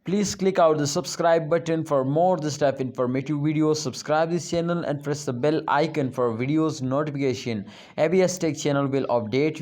Please click out the subscribe button for more this type informative videos. Subscribe this channel and press the bell icon for videos notification. ABS Tech channel will update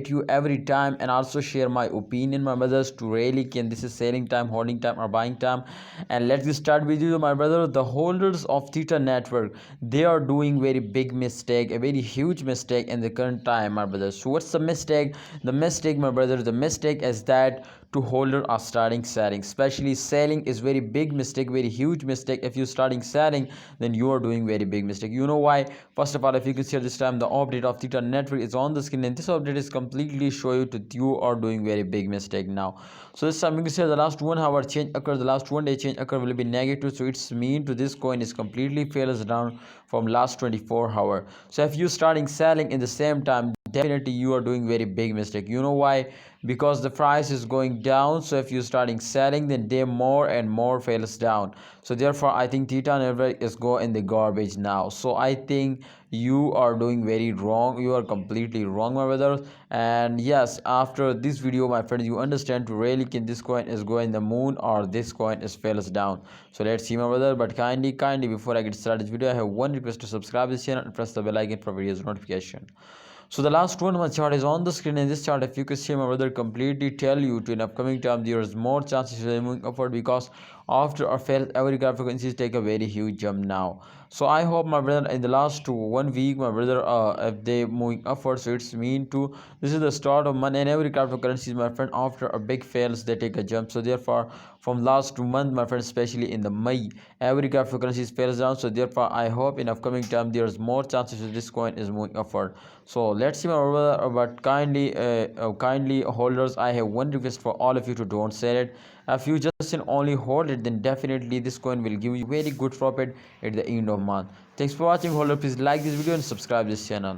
you every time, and also share my opinion, my brothers, to really can this is selling time, holding time, or buying time. And let's start with you, my brother. The holders of Theta Network, they are doing very big mistake, a very huge mistake in the current time, my brothers. So what's the mistake? The mistake, my brother, the mistake is that to holder are starting selling, especially selling is very big mistake, very huge mistake. If you starting selling, then you are doing very big mistake. You know why? First of all, if you can see at this time, the update of Theta Network is on the screen, and this update is completely show you that you are doing very big mistake now. So this time you can see the last 1 hour change occur, the last 1 day change occur will be negative. So it's mean to this coin is completely fails down from last 24 hour. So if you starting selling in the same time, definitely you are doing very big mistake. You know why? Because the price is going down. So if you starting selling, then they more and more fails down. So therefore I think Theta Network is go in the garbage now. So I think you are doing very wrong, you are completely wrong, my brothers. And yes, after this video, my friends, you understand to really can this coin is going the moon or this coin is fails down. So let's see, my brother. But kindly before I get started this video, I have one request: to subscribe this channel and press the bell icon for videos notification. So the last 1 month chart is on the screen. In this chart, if you can see, my brother, completely tell you to in upcoming time there is more chances of moving upward, because after a fail, every graph frequencies take a very huge jump now. So I hope, my brother, in the last 1 week, my brother, if they moving upward, so it's mean to this is the start of month, and every cryptocurrencies, my friend, after a big fails, they take a jump. So therefore, from last 2 months, my friend, especially in the May, every cryptocurrencies fails down. So therefore, I hope in upcoming time there's more chances that this coin is moving upward. So let's see, my brother. But kindly holders, I have one request for all of you: to don't sell it. If you just only hold it, then definitely this coin will give you very good profit at the end of month. Thanks for watching, holder. Please like this video and subscribe this channel.